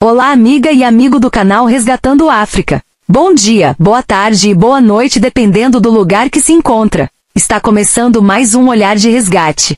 Olá, amiga e amigo do canal Resgatando África. Bom dia, boa tarde e boa noite, dependendo do lugar que se encontra. Está começando mais um Olhar de Resgate.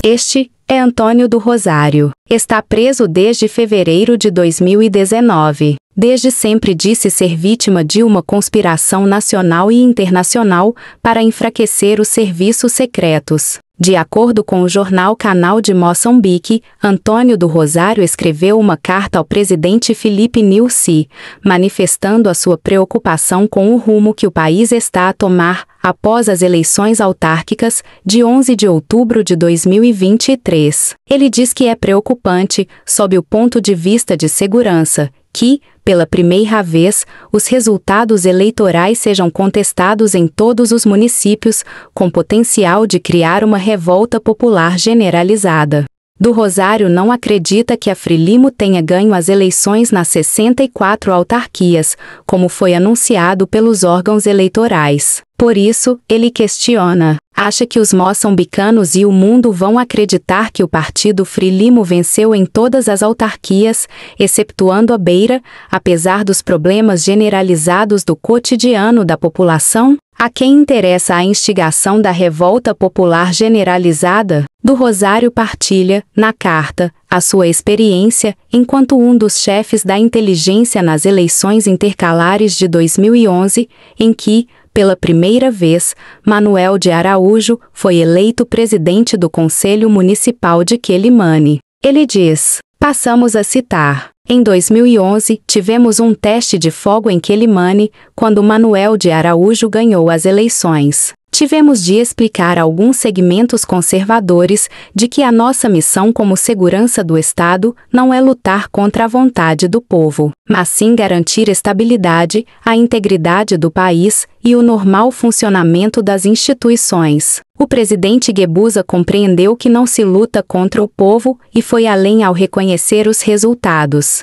Este é Antônio do Rosário. Está preso desde fevereiro de 2019. Desde sempre disse ser vítima de uma conspiração nacional e internacional para enfraquecer os serviços secretos. De acordo com o jornal Canal de Moçambique, Antônio do Rosário escreveu uma carta ao presidente Filipe Nyusi, manifestando a sua preocupação com o rumo que o país está a tomar após as eleições autárquicas de 11 de outubro de 2023. Ele diz que é preocupante, sob o ponto de vista de segurança, que, pela primeira vez, os resultados eleitorais sejam contestados em todos os municípios, com potencial de criar uma revolta popular generalizada. Do Rosário não acredita que a Frelimo tenha ganho as eleições nas 64 autarquias, como foi anunciado pelos órgãos eleitorais. Por isso, ele questiona. Acha que os moçambicanos e o mundo vão acreditar que o partido Frelimo venceu em todas as autarquias, excetuando a Beira, apesar dos problemas generalizados do cotidiano da população? A quem interessa a instigação da revolta popular generalizada? Do Rosário partilha, na carta, a sua experiência, enquanto um dos chefes da inteligência nas eleições intercalares de 2011, em que, pela primeira vez, Manuel de Araújo foi eleito presidente do Conselho Municipal de Quelimane. Ele diz, passamos a citar, em 2011, tivemos um teste de fogo em Quelimane, quando Manuel de Araújo ganhou as eleições. Tivemos de explicar a alguns segmentos conservadores de que a nossa missão como segurança do Estado não é lutar contra a vontade do povo, mas sim garantir estabilidade, a integridade do país e o normal funcionamento das instituições. O presidente Guebuza compreendeu que não se luta contra o povo e foi além ao reconhecer os resultados.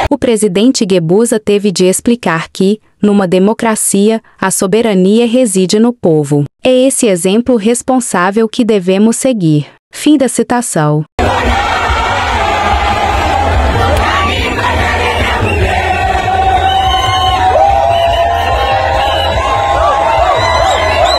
O presidente Guebuza teve de explicar que, numa democracia, a soberania reside no povo. É esse exemplo responsável que devemos seguir. Fim da citação.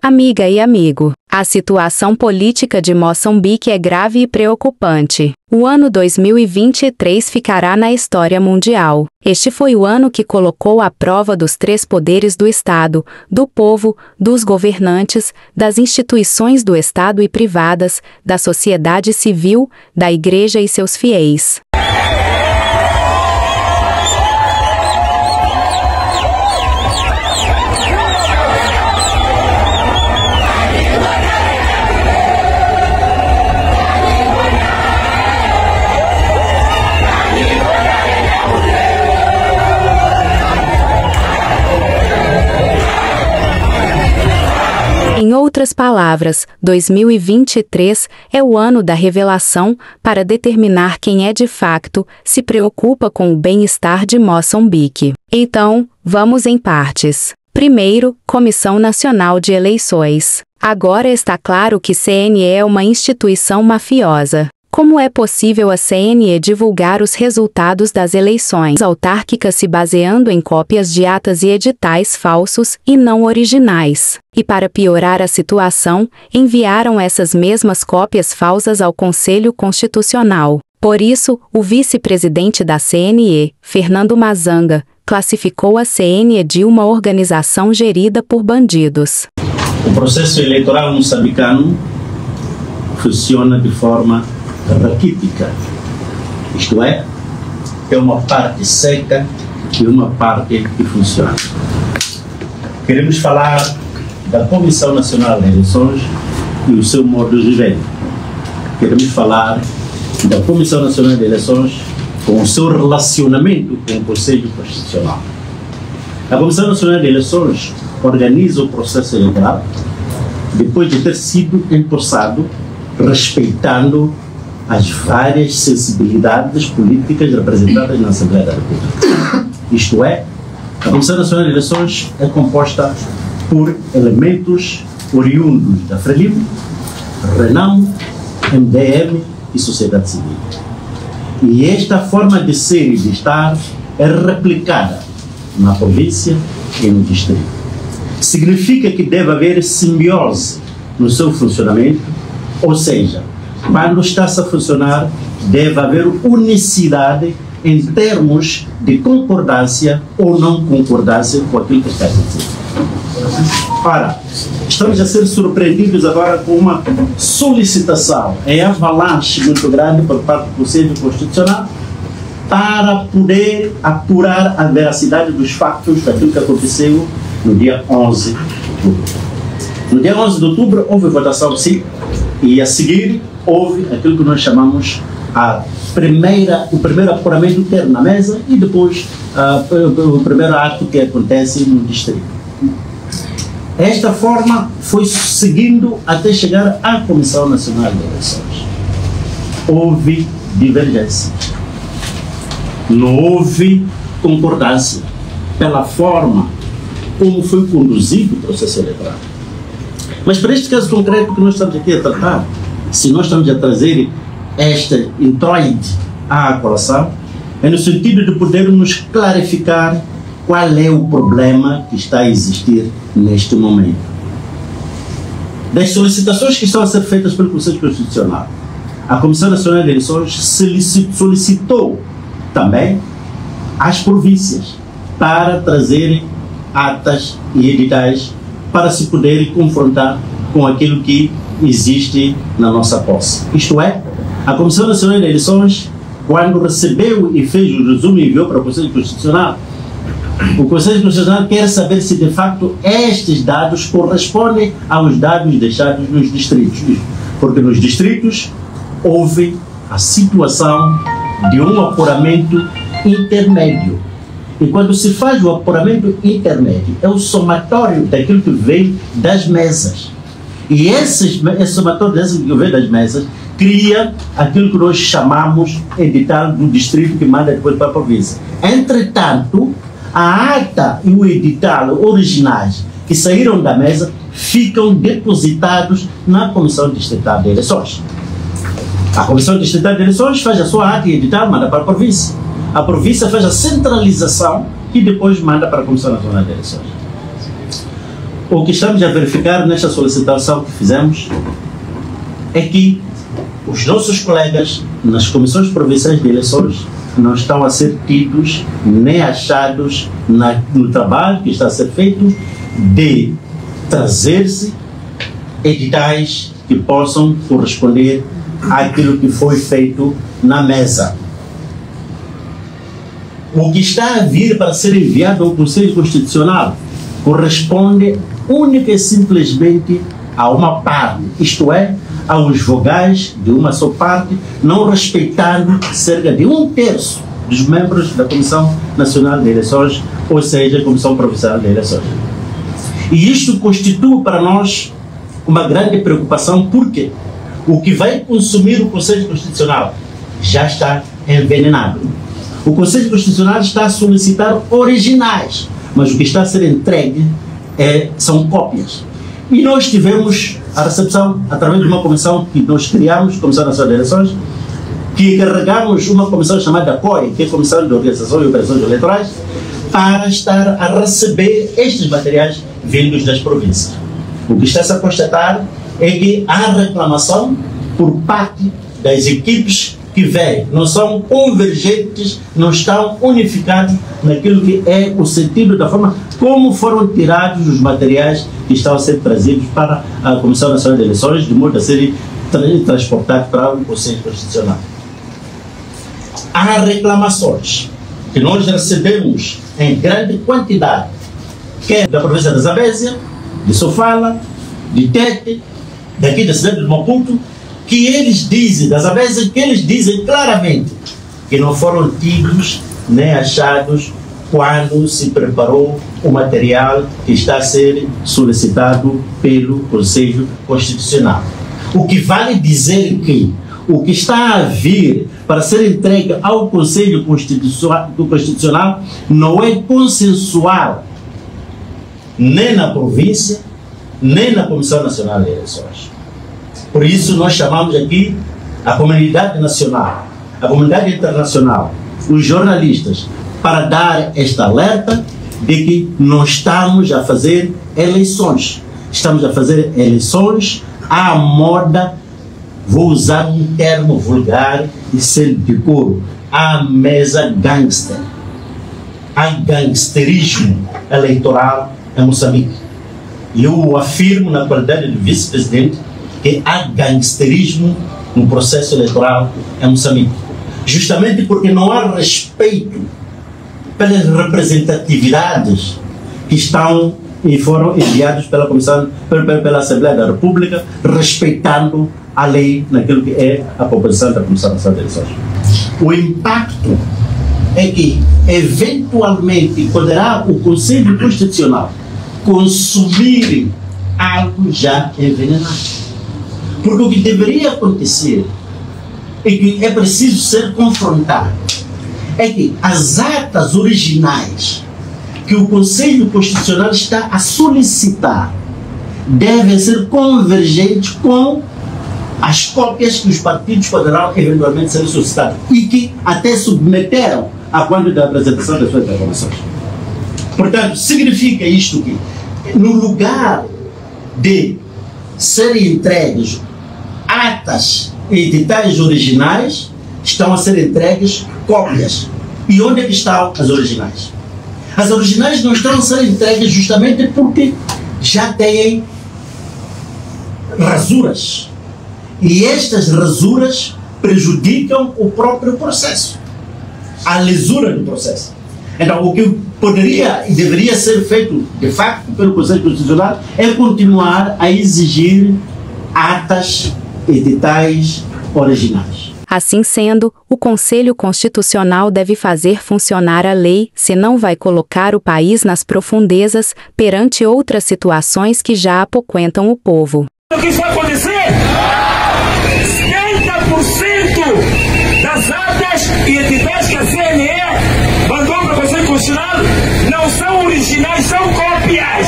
Amiga e amigo, a situação política de Moçambique é grave e preocupante. O ano 2023 ficará na história mundial. Este foi o ano que colocou à prova dos três poderes do Estado, do povo, dos governantes, das instituições do Estado e privadas, da sociedade civil, da Igreja e seus fiéis. Em outras palavras, 2023 é o ano da revelação para determinar quem é de facto se preocupa com o bem-estar de Moçambique. Então, vamos em partes. Primeiro, Comissão Nacional de Eleições. Agora está claro que CNE é uma instituição mafiosa. Como é possível a CNE divulgar os resultados das eleições autárquicas se baseando em cópias de atas e editais falsos e não originais? E para piorar a situação, enviaram essas mesmas cópias falsas ao Conselho Constitucional. Por isso, o vice-presidente da CNE, Fernando Mazanga, classificou a CNE de uma organização gerida por bandidos. O processo eleitoral moçambicano funciona de forma raquítica, isto é uma parte seca e uma parte que funciona. Queremos falar da Comissão Nacional de Eleições e o seu modo de viver. Queremos falar da Comissão Nacional de Eleições com o seu relacionamento com o Conselho Constitucional. A Comissão Nacional de Eleições organiza o processo eleitoral depois de ter sido empossado, respeitando as várias sensibilidades políticas representadas na Assembleia da República. Isto é, A Comissão Nacional de Eleições é composta por elementos oriundos da Frelimo, Renamo, MDM e sociedade civil. E esta forma de ser e de estar é replicada na província e no distrito. Significa que deve haver simbiose no seu funcionamento, ou seja, quando está-se a funcionar, deve haver unicidade em termos de concordância ou não concordância com aquilo que está a dizer. Ora, estamos a ser surpreendidos agora com uma solicitação em avalanche muito grande por parte do Conselho Constitucional para poder apurar a veracidade dos factos daquilo que aconteceu no dia 11 de outubro. No dia 11 de outubro houve votação, sim, e a seguir houve aquilo que nós chamamos o primeiro apuramento interno na mesa e depois o primeiro ato que acontece no distrito. Esta forma foi seguindo até chegar à Comissão Nacional de Eleições. Houve divergência. Não houve concordância pela forma como foi conduzido o processo eleitoral. Mas para este caso concreto que nós estamos aqui a tratar, se nós estamos a trazer este introito à colação, é no sentido de podermos clarificar qual é o problema que está a existir neste momento. Das solicitações que estão a ser feitas pelo Conselho Constitucional, a Comissão Nacional de Eleições solicitou também às províncias para trazerem atas e editais para se poderem confrontar com aquilo que existe na nossa posse. Isto é, a Comissão Nacional de Eleições, quando recebeu e fez o resumo e enviou para o Conselho Constitucional, o Conselho Constitucional quer saber se de facto estes dados correspondem aos dados deixados nos distritos. Porque nos distritos houve a situação de um apuramento intermédio. E quando se faz o apuramento intermédio, é o somatório daquilo que vem das mesas. E esse somatório que vem das mesas cria aquilo que nós chamamos edital do distrito que manda depois para a província. Entretanto, a ata e o edital originais que saíram da mesa ficam depositados na Comissão Distrital de Eleições. A Comissão Distrital de Eleições faz a sua ata e edital, manda para a província. A província faz a centralização e depois manda para a Comissão Nacional de Eleições. O que estamos a verificar nesta solicitação que fizemos é que os nossos colegas nas comissões provinciais de eleições não estão a ser tidos nem achados no trabalho que está a ser feito de trazer-se editais que possam corresponder àquilo que foi feito na mesa. O que está a vir para ser enviado ao Conselho Constitucional corresponde única e simplesmente a uma parte, isto é, aos vogais de uma só parte, não respeitando cerca de 1/3 dos membros da Comissão Nacional de Eleições, ou seja, a Comissão Provincial de Eleições. E isto constitui para nós uma grande preocupação, porque o que vai consumir o Conselho Constitucional já está envenenado. O Conselho Constitucional está a solicitar originais, mas o que está a ser entregue são cópias. E nós tivemos a recepção através de uma comissão que nós criamos, Comissão Nacional de Eleições, que encarregamos uma comissão chamada COI, que é a Comissão de Organização e Operações Eleitorais, para estar a receber estes materiais vindos das províncias. O que está-se a constatar é que há reclamação por parte das equipes que vêm, não são convergentes, não estão unificados naquilo que é o sentido da forma como foram tirados os materiais que estão a ser trazidos para a Comissão Nacional de Eleições, de modo a serem transportados para o Conselho Constitucional. Há reclamações que nós recebemos em grande quantidade, quer da província da Zambésia, de Sofala, de Tete, daqui da cidade de Maputo, que eles dizem, da Zambésia, que eles dizem claramente que não foram tidos nem achados quando se preparou o material que está a ser solicitado pelo Conselho Constitucional. O que vale dizer que o que está a vir para ser entregue ao Conselho Constitucional não é consensual nem na província, nem na Comissão Nacional de Eleições. Por isso nós chamamos aqui a comunidade nacional, a comunidade internacional, os jornalistas, para dar esta alerta de que não estamos a fazer eleições. Estamos a fazer eleições à moda, vou usar um termo vulgar e sem decoro, à mesa gangster. Há gangsterismo eleitoral em Moçambique. Eu afirmo, na qualidade de vice-presidente, que há gangsterismo no processo eleitoral em Moçambique. Justamente porque não há respeito pelas representatividades que estão e foram enviados pela Comissão, pela Assembleia da República, respeitando a lei naquilo que é a composição da Comissão Nacional de Eleições. O impacto é que, eventualmente, poderá o Conselho Constitucional consumir algo já envenenado. Porque o que deveria acontecer é que é preciso ser confrontado. É que as atas originais que o Conselho Constitucional está a solicitar devem ser convergentes com as cópias que os partidos poderão eventualmente ser solicitados e que até submeteram a quando da apresentação das suas reclamações. Portanto, significa isto que, no lugar de serem entregues atas e editais originais, estão a ser entregues cópias. E onde é que estão as originais? As originais não estão a ser entregues justamente porque já têm rasuras. E estas rasuras prejudicam o próprio processo, a lisura do processo. Então, o que poderia e deveria ser feito, de facto, pelo Conselho Constitucional é continuar a exigir atas editais originais. Assim sendo, o Conselho Constitucional deve fazer funcionar a lei, senão vai colocar o país nas profundezas perante outras situações que já apoquentam o povo. O que vai acontecer? 70% das atas e editais que a CNE mandou para o Conselho Constitucional não são originais, são cópias.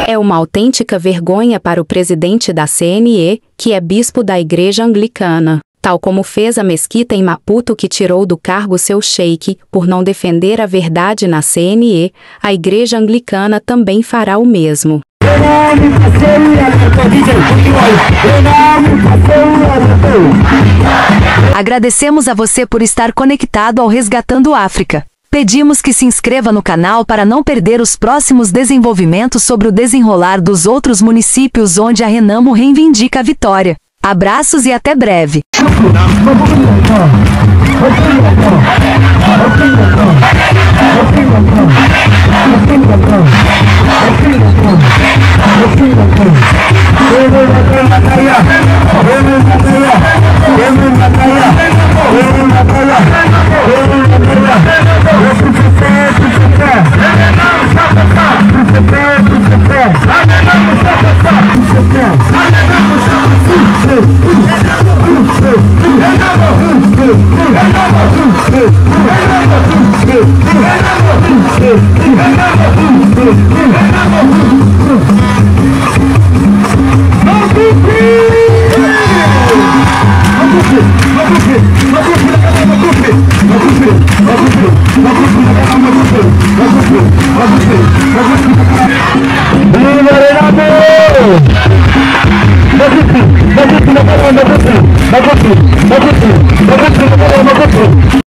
É uma autêntica vergonha para o presidente da CNE, que é bispo da Igreja Anglicana, tal como fez a mesquita em Maputo que tirou do cargo seu sheik, por não defender a verdade na CNE, a Igreja Anglicana também fará o mesmo. Agradecemos a você por estar conectado ao Resgatando África. Pedimos que se inscreva no canal para não perder os próximos desenvolvimentos sobre o desenrolar dos outros municípios onde a Renamo reivindica a vitória. Abraços e até breve. Não